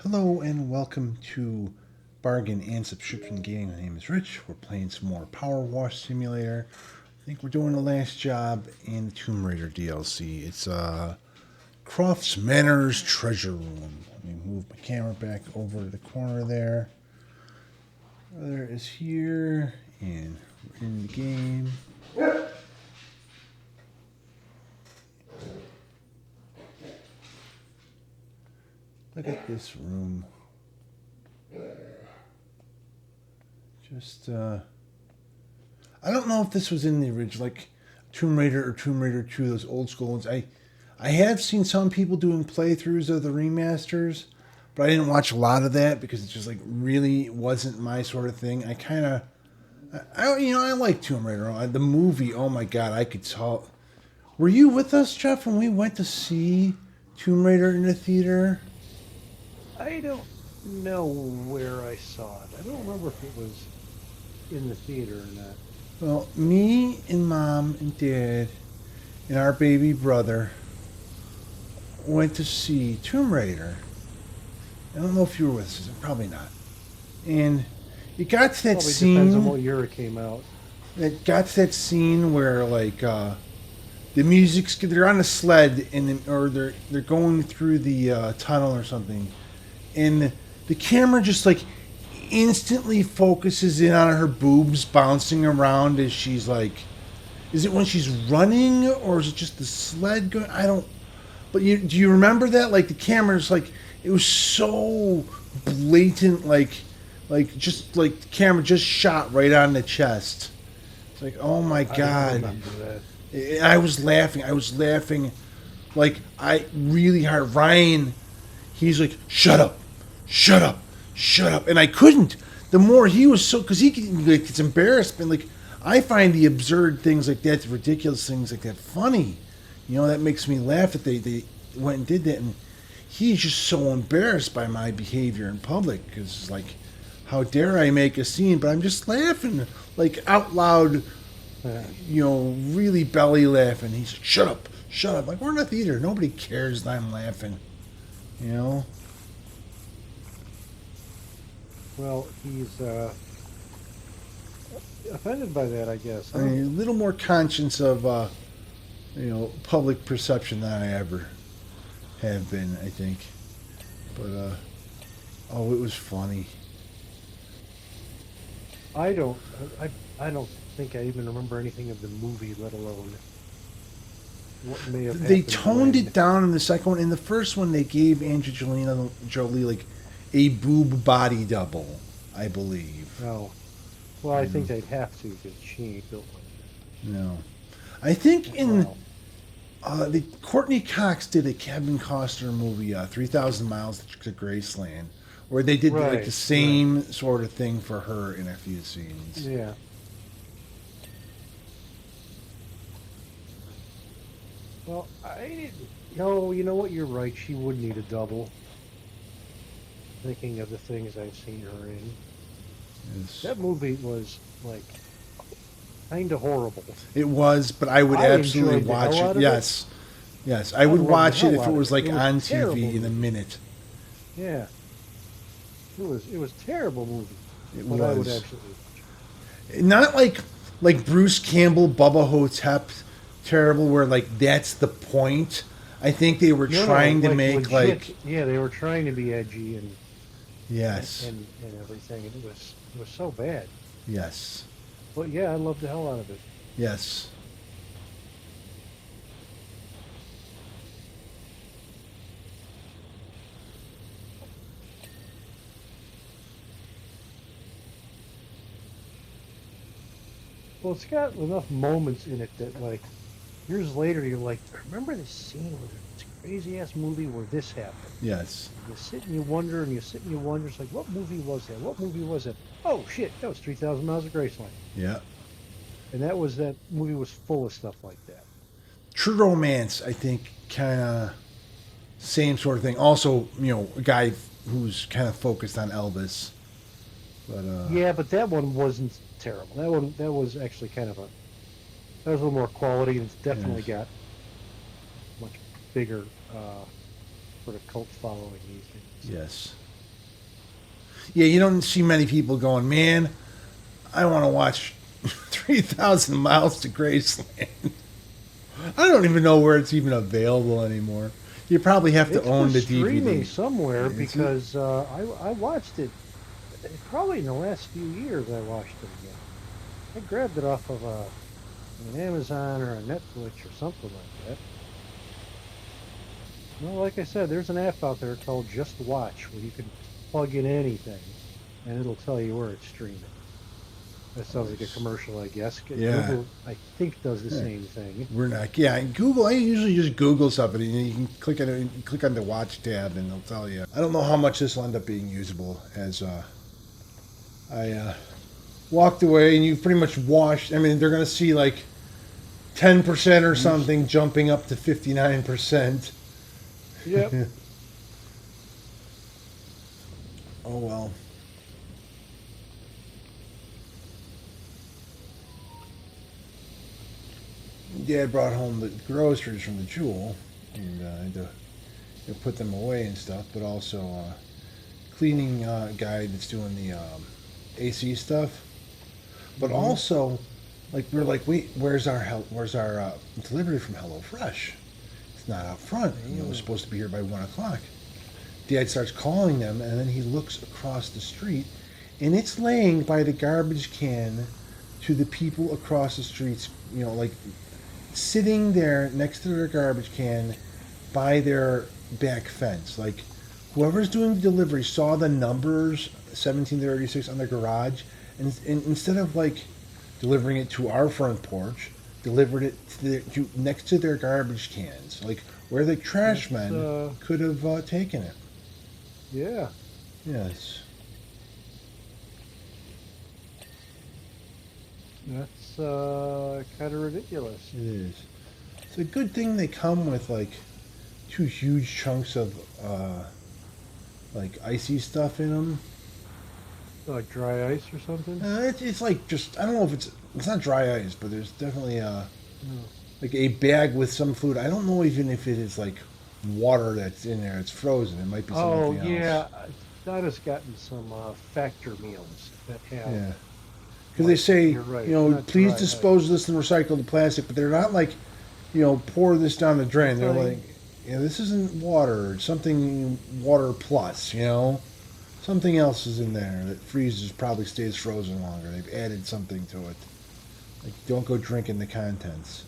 Hello and welcome to Bargain and Subscription Gaming. My name is Rich. We're playing some more Powerwash Simulator. I think we're doing the last job in the Tomb Raider DLC. It's Croft's Manor's Treasure Room. Let me move my camera back over to the corner there. Brother is here and we're in the game. Look at this room. I don't know if this was in the original, like Tomb Raider or Tomb Raider 2, those old school ones. I have seen some people doing playthroughs of the remasters, but I didn't watch a lot of that because it just like really wasn't my sort of thing. I like Tomb Raider. The movie, oh my god, I could tell. Were you with us, Jeff, when we went to see Tomb Raider in the theater? I don't know where I saw it. I don't remember if it was in the theater or not. Well, me and Mom and Dad and our baby brother went to see Tomb Raider. I don't know if you were with us. Probably not. And it got to that Probably scene. depends on what year it came out. It got to that scene where the music's, they're on a sled or they're going through the tunnel or something, and the camera just like instantly focuses in on her boobs bouncing around as she's like, is it when she's running or is it just the sled going? I don't. But do you remember that? Like the camera's like, it was so blatant, just like the camera just shot right on the chest. It's like, oh my I god. remember that. I was laughing. Like I really hard. Ryan, he's like, shut up, shut up, shut up, and I couldn't. The more he was because he gets embarrassed, and like I find the absurd things like that, the ridiculous things like that, funny. That makes me laugh that they went and did that, and he's just so embarrassed by my behavior in public because like, how dare I make a scene? But I'm just laughing like out loud. Really belly laughing. He's like, shut up, shut up. Like, we're in a theater. Nobody cares that I'm laughing. Well, he's offended by that, I guess. Huh? I mean, a little more conscious of, public perception than I ever have been, I think. But, it was funny. I don't think I even remember anything of the movie, let alone what may have happened. They toned it down in the second one. In the first one, they gave Angelina Jolie, like, a boob body double, I believe. Oh. Well, I think they'd have to because she ain't built like that. No. I think the Courtney Cox did a Kevin Costner movie, 3,000 Miles to Graceland, where they did like the same sort of thing for her in a few scenes. Yeah. Well, I didn't. You know what? You're right. She would need a double. Thinking of the things I've seen her in, Yes. that movie was like kind of horrible. It was, but I would absolutely watch it. Yes, yes, I would watch it if it was like on TV in a minute. Yeah, it was a terrible movie. It but was. I would absolutely watch it. Not like Bruce Campbell, Bubba Hotep, terrible. Where like that's the point. I think they were trying to make legit, they were trying to be edgy and yes and everything, and it was so bad. Yes. But yeah, I loved the hell out of it. Yes. Well, it's got enough moments in it that, like, years later, you're like, remember this scene where this crazy ass movie where this happened? Yes. You sit and you wonder, and you sit and you wonder. It's like, what movie was that? What movie was it? Oh shit, that was 3,000 Miles of Graceland. Yeah. And that movie was full of stuff like that. True Romance, I think, kind of same sort of thing. Also, a guy who's kind of focused on Elvis. But yeah, but that one wasn't terrible. That was actually kind of that was a little more quality, and it's definitely got much bigger sort of cult following these days. yes. Yeah, you don't see many people going, man, I want to watch 3,000 Miles to Graceland. I don't even know where it's even available anymore. You probably have to It's for own the streaming DVD. somewhere Is it? because I watched it probably in the last few years. I watched it again. I grabbed it off of an Amazon or a Netflix or something like that. Well, like I said, there's an app out there called Just Watch where you can plug in anything and it'll tell you where it's streaming. That sounds like a commercial, I guess. Yeah. Google, I think, does the Yeah. same thing. We're not. Yeah, and Google. I usually just Google something, and you can click on it. You click on the watch tab, and it'll tell you. I don't know how much this will end up being usable. As I walked away, and you pretty much washed. I mean, they're gonna see like 10% or something jumping up to 59%. Yep. Oh well. Dad brought home the groceries from the Jewel, and I had to put them away and stuff. But also, cleaning guy that's doing the AC stuff. But also, like we're like, wait, where's our delivery from HelloFresh? It's not out front. You know, it was supposed to be here by 1 o'clock. Dad starts calling them, and then he looks across the street, and it's laying by the garbage can to the people across the streets. You know, like sitting there next to their garbage can by their back fence. Like whoever's doing the delivery saw the numbers 1736 on their garage, and instead of like delivering it to our front porch, delivered it to next to their garbage cans, like where the trash men could have taken it. Yeah. Yes. That's kind of ridiculous. It is. It's a good thing they come with like 2 huge chunks of like icy stuff in them. Like dry ice or something? It's like just I don't know if it's not dry ice, but there's definitely No. like a bag with some food. I don't know even if it is like water that's in there. It's frozen. It might be Oh, something else. yeah. Dinah's gotten some factor meals that have. Yeah. Because they say, You're right, you know, not please dry dispose this in recycled plastic, but they're not like, you know, pour this down the drain. They're Right. like, yeah, this isn't water. It's something water plus, you know? Something else is in there that freezes, probably stays frozen longer. They've added something to it. Like, don't go drinking the contents.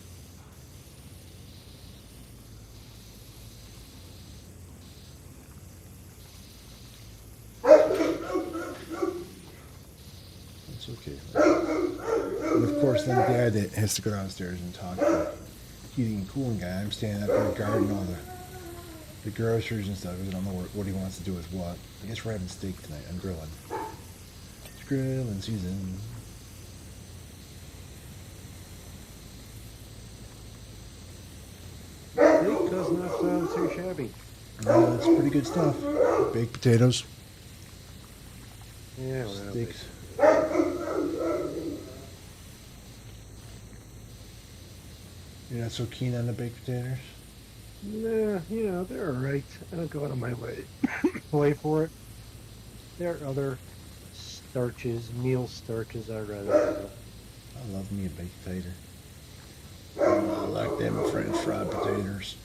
It's okay. And of course, then Dad has to go downstairs and talk to the heating and cooling guy. I'm standing up in the garden, all the groceries and stuff. I don't know what he wants to do with what. I guess we're having steak tonight. I'm grilling. It's grilling season. Steak does not sound too shabby. That's pretty good stuff. Baked potatoes, Yeah, well, steaks. You're not so keen on the baked potatoes? nah, they're alright. I don't go out of my way for it. There are other starches, meal starches I'd rather have. I love me a baked potato. I like them French fried potatoes.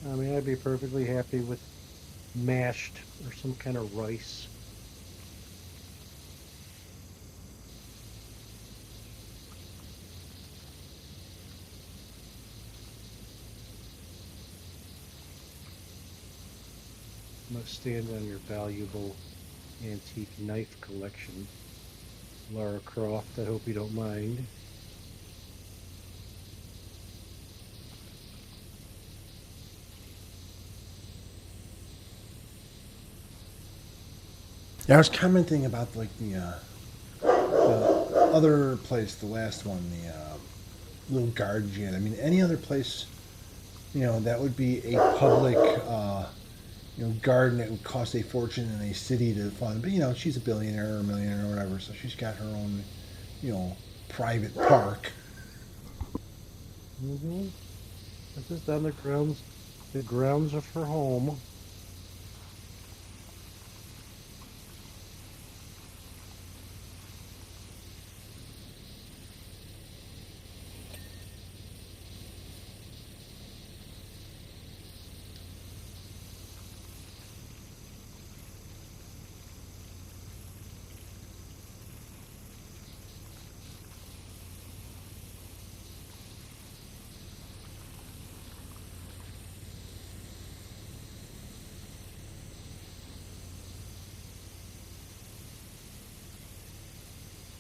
I mean, I'd be perfectly happy with mashed or some kind of rice. Must stand on your valuable antique knife collection, Lara Croft. I hope you don't mind. Yeah, I was commenting about like the other place, the last one, the little guardian. I mean, any other place, you know, that would be a public, garden that would cost a fortune in a city to fund. But you know, she's a billionaire or a millionaire or whatever, so she's got her own, private park. Mm-hmm. This is on the grounds of her home.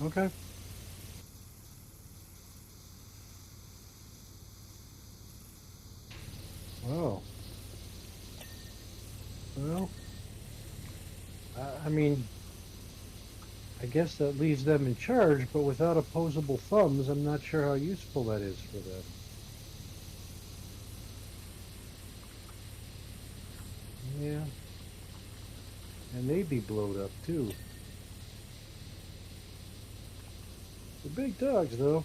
Okay. Oh, well, I mean, I guess that leaves them in charge, but without opposable thumbs, I'm not sure how useful that is for them. Yeah, and they'd be blowed up too. They're big dogs, though.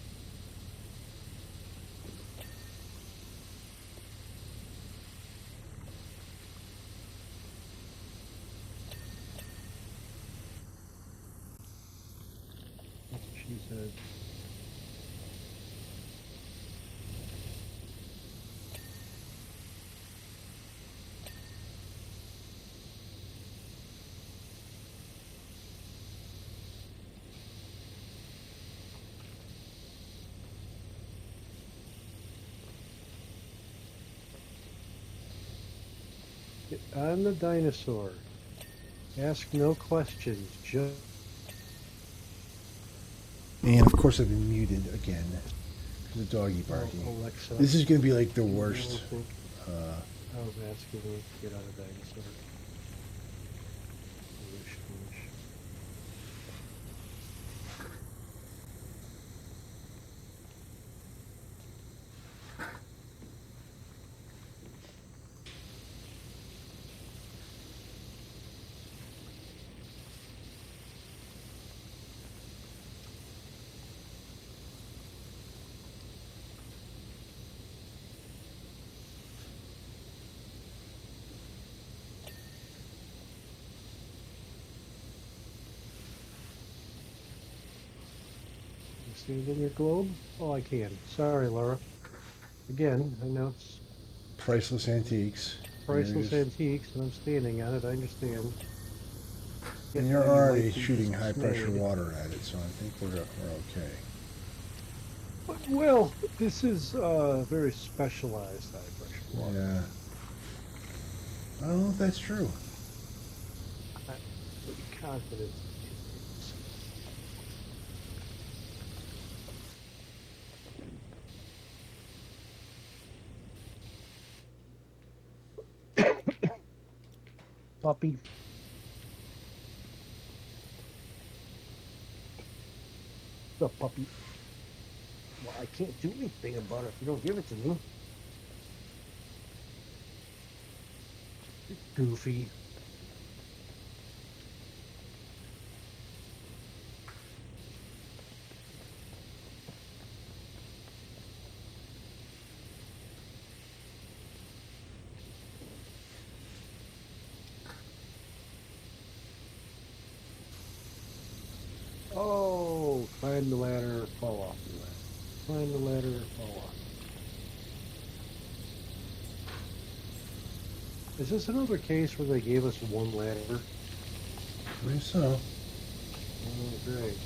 That's what she said. Get on the dinosaur. Ask no questions. Just And of course, I've been muted again. The doggy barking. Alexa. This is going to be like the I worst. think Uh, I was asking me to get on a dinosaur. Wish, wish. You see it in your globe? Oh, I can. Sorry, Laura. Again, I know it's Priceless antiques. priceless antiques, and I'm standing on it. I understand. And Yet you're now you already might be shooting high pressure dismayed. water at it, so I think we're okay. But, well, this is very specialized high pressure water. Yeah. I don't know if that's true. I'm pretty confident it is. Puppy. The puppy. Well, I can't do anything about it if you don't give it to me. Goofy. Oh, climb the ladder, fall off the ladder. Climb the ladder, fall off. Is this another case where they gave us one ladder? I believe so. Oh, great.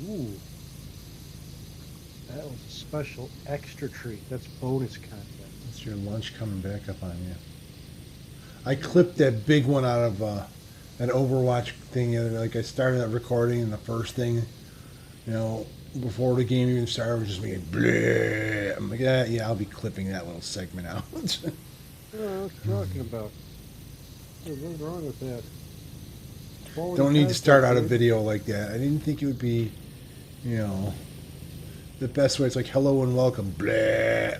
Ooh, that was a special extra treat. That's bonus content. It's your lunch coming back up on you. I clipped that big one out of an Overwatch thing the other day. Like I started that recording, and the first thing, before the game even started, was just making bleh. I'm like, yeah, I'll be clipping that little segment out. Oh, what you talking about? Hey, what's wrong with that? Quality Don't need to start content, out a dude. video like that. I didn't think it would be, you know, the best way. It's like hello and welcome. Blah.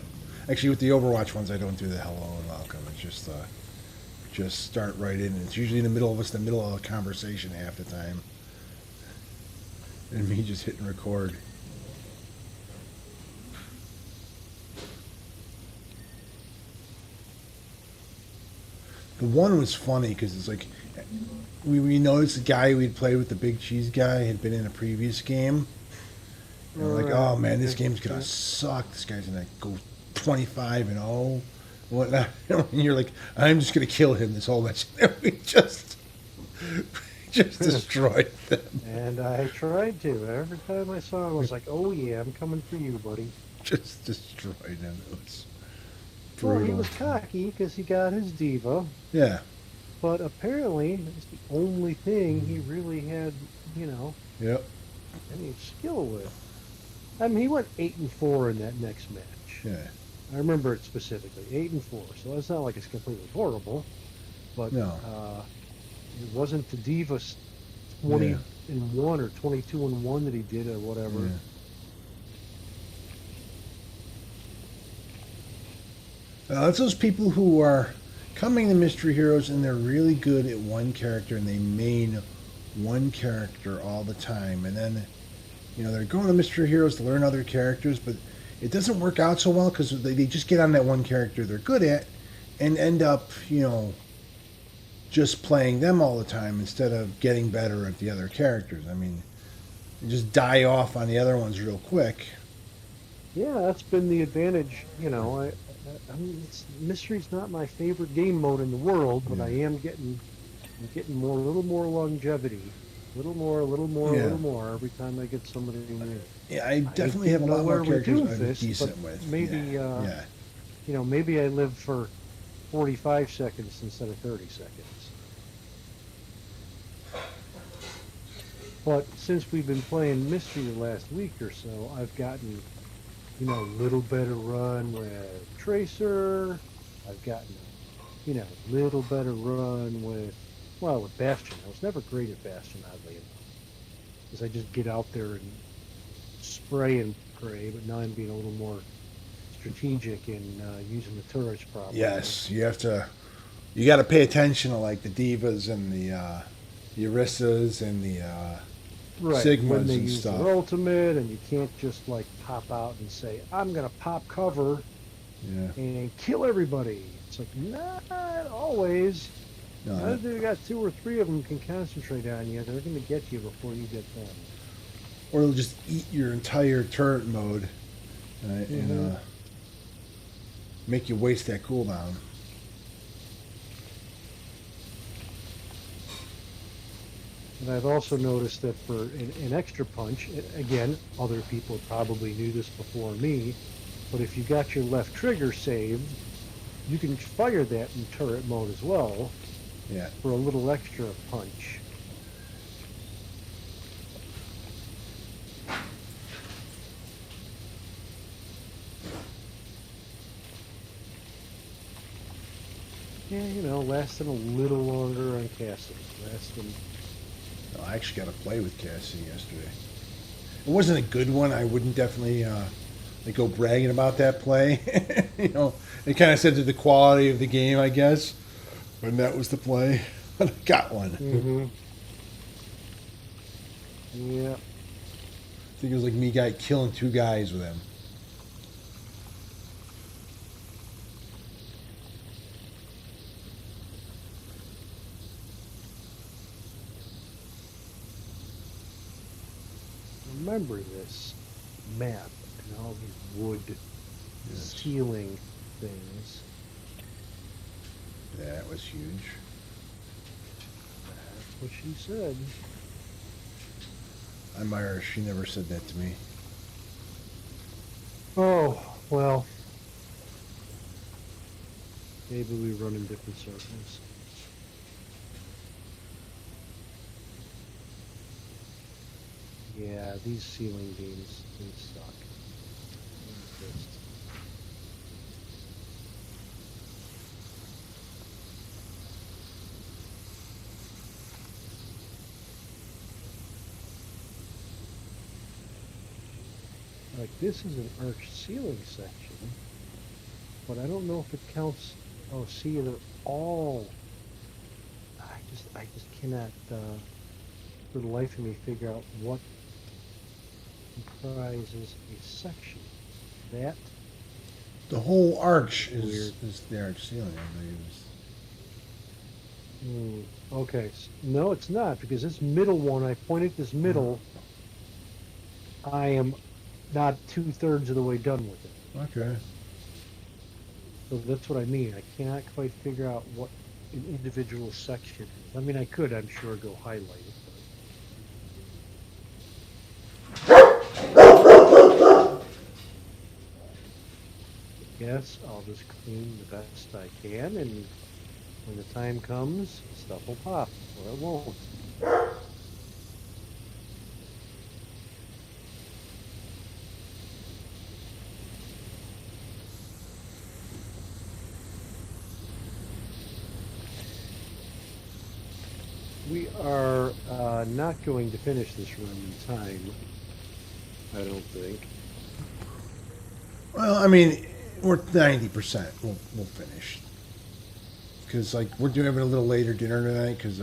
Actually, with the Overwatch ones, I don't do the hello and welcome. It's just start right in. It's usually in the middle of a conversation half the time, and me just hitting record. The one was funny because it's like we noticed the guy we'd played with, the big cheese guy, had been in a previous game. And we're like, oh man, this game's gonna suck. This guy's gonna go 25-0, whatnot. And you're like, I'm just gonna kill him this whole match. And we just destroyed them. And I tried to. Every time I saw him, I was like, oh yeah, I'm coming for you, buddy. Just destroyed him. It was Well, he brutal. was cocky because he got his diva, Yeah. but apparently it's the only thing he really had, you know, Yep. any skill with. I mean, he went 8-4 in that next match. Yeah. I remember it specifically, 8-4. So it's not like it's completely horrible, but No. it wasn't the diva 20-1 or 22-1 that he did or whatever. Yeah. It's those people who are coming to Mystery Heroes and they're really good at one character and they main one character all the time. And then, they're going to Mystery Heroes to learn other characters, but it doesn't work out so well because they just get on that one character they're good at and end up, just playing them all the time instead of getting better at the other characters. I mean, you just die off on the other ones real quick. Yeah, that's been the advantage. I mean, Mystery's not my favorite game mode in the world, but I am getting a little more longevity, a little more every time I get somebody new. Yeah, I definitely have a lot more characters I'm decent with. Maybe, maybe I live for 45 seconds instead of 30 seconds. But since we've been playing Mystery the last week or so, I've gotten, a little better run with Tracer. I've gotten, little better run with Bastion. I was never great at Bastion, oddly enough, because I just get out there and spray and pray. But now I'm being a little more strategic in using the turrets properly. Yes, you got to pay attention to like the divas and the Orissas and the Sigmas when they and use stuff. their ultimate, and you can't just like pop out and say, I'm gonna pop cover and kill everybody. It's like, not always. No, You got 2 or 3 of them can concentrate on you. They're gonna get you before you get them. or they'll just eat your entire turret mode and make you waste that cooldown. And I've also noticed that for an extra punch, again, other people probably knew this before me, but if you got your left trigger saved, you can fire that in turret mode as well for a little extra punch. Yeah, lasting a little longer on Cassie. I actually got to play with Cassie yesterday. It wasn't a good one. I wouldn't definitely go bragging about that play. It kind of said to the quality of the game, I guess. But that was the play. But I got one. Mm-hmm. Yeah. I think it was like me killing 2 guys with him. Remember this map and all these wood ceiling things. That was huge. That's what she said. I'm Irish. She never said that to me. Oh, well. Maybe we run in different circles. Yeah, these ceiling beams, they suck. like this is an arch ceiling section, but I don't know if it counts. Oh, see, they're all. I just cannot, for the life of me, figure out what comprises a section. That The whole arch weird. is the arch ceiling, I believe. Hmm. Okay, no, it's not because this middle one. I pointed this middle. I am not 2/3 of the way done with it. Okay. So that's what I mean. I cannot quite figure out what an individual section is. I mean, I could, I'm sure, go highlight it. Yes, I'll just clean the best I can, and when the time comes, stuff will pop, or it won't. We are not going to finish this room in time, I don't think. Well, I mean, we're 90%. We'll finish. Because, like, we're doing a little later dinner tonight because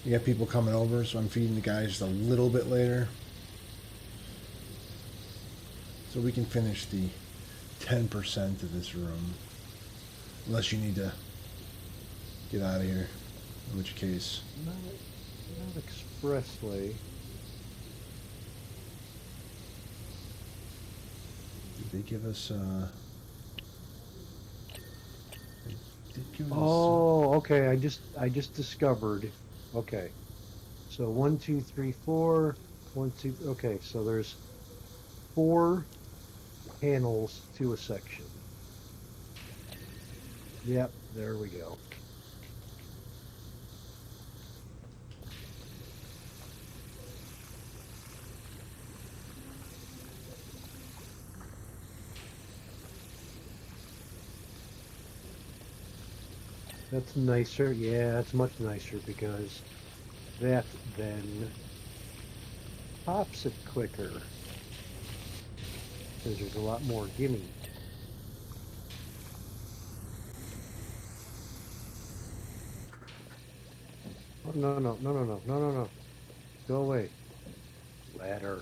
we got people coming over, so I'm feeding the guys just a little bit later. So we can finish the 10% of this room. Unless you need to get out of here. In which case... Not expressly. Did they give us... they did give us... Oh, okay. I just discovered. Okay. So 1, 2, 3, 4. 1, 2. Okay, so there's 4 panels to a section. Yep, there we go. That's nicer. Yeah, that's much nicer because that then pops it quicker. Because there's a lot more gimme. Oh, no. Go away. Ladder.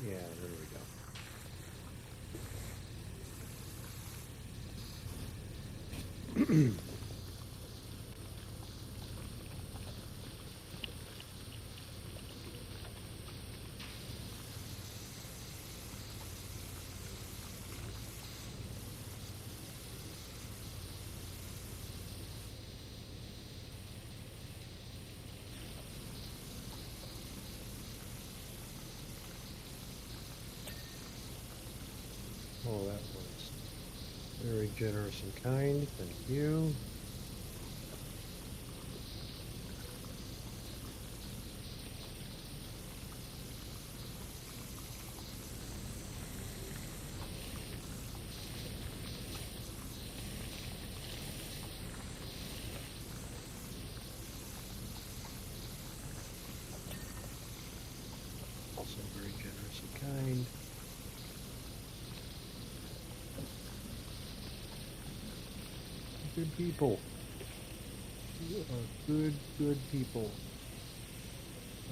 Yeah, there we go. Oh, that was very generous and kind. Thank you. Also very generous and kind. Good people. You are good people.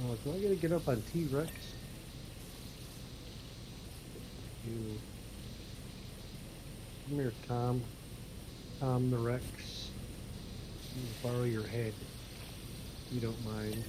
Oh, do I gotta get up on T-Rex? You. Come here, Tom. Tom the Rex. I'll borrow your head. If you don't mind.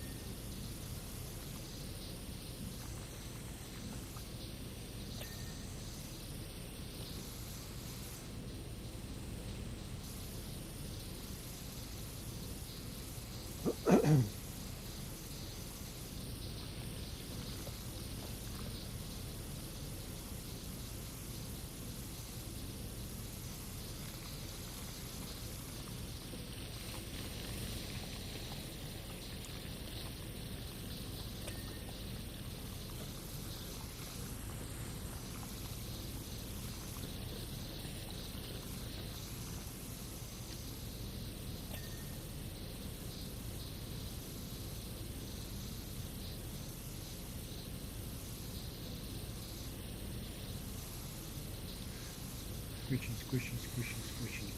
squishy, squishy, squishy, squishy.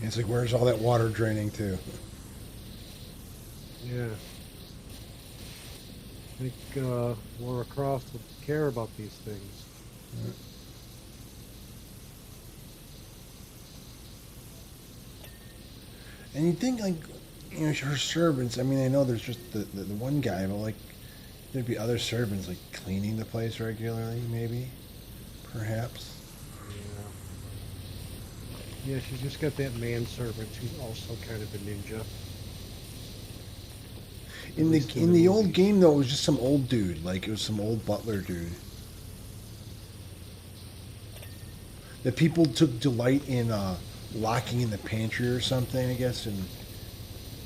It's like, where's all that water draining to? Yeah. I think Laura Croft would care about these things. And you think, like, her servants, I mean, I know there's just the one guy, but, like, there'd be other servants, like, cleaning the place regularly, maybe? Perhaps? Yeah. Yeah, she's just got that manservant who's also kind of a ninja. At In the least in in the the old movies. game, though, it was just some old dude. Like, it was some old butler dude. The people took delight in locking in the pantry or something, I guess, in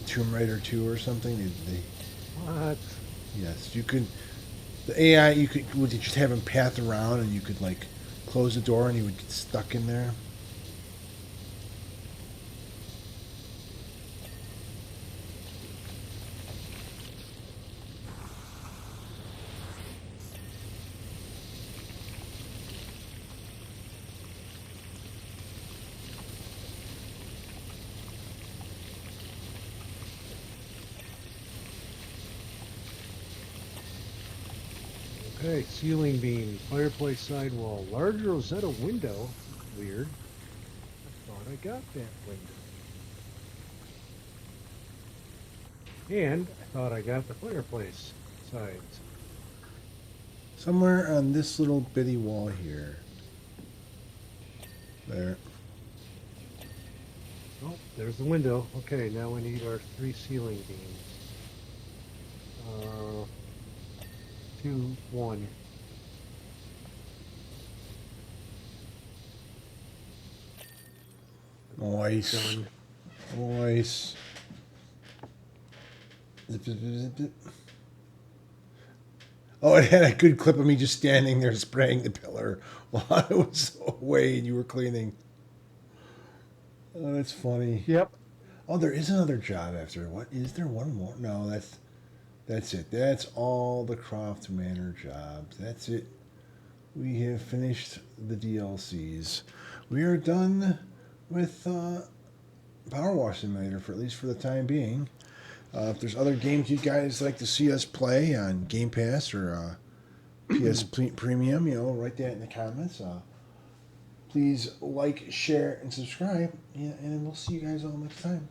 Tomb Raider 2 or something. What? Yes, you could. The AI, you would just have him path around, and you could like close the door, and he would get stuck in there. Okay, ceiling beam, fireplace sidewall, large Rosetta window. Weird. I thought I got that window. And I thought I got the fireplace sides. Somewhere on this little bitty wall here. There. Oh, there's the window. Okay, now we need our 3 ceiling beams. 2, 1. Nice. Done. Nice. Zip, zip, zip, zip, zip. Oh, it had a good clip of me just standing there spraying the pillar while I was away and you were cleaning. Oh, that's funny. Yep. Oh, there is another job after. What is there? One more? No, that's it. That's all the Croft Manor jobs. That's it. We have finished the DLCs. We are done with Powerwash Simulator for at least for the time being. If there's other games you guys like to see us play on Game Pass or PS Premium, write that in the comments. Please like, share, and subscribe. Yeah, and we'll see you guys all next time.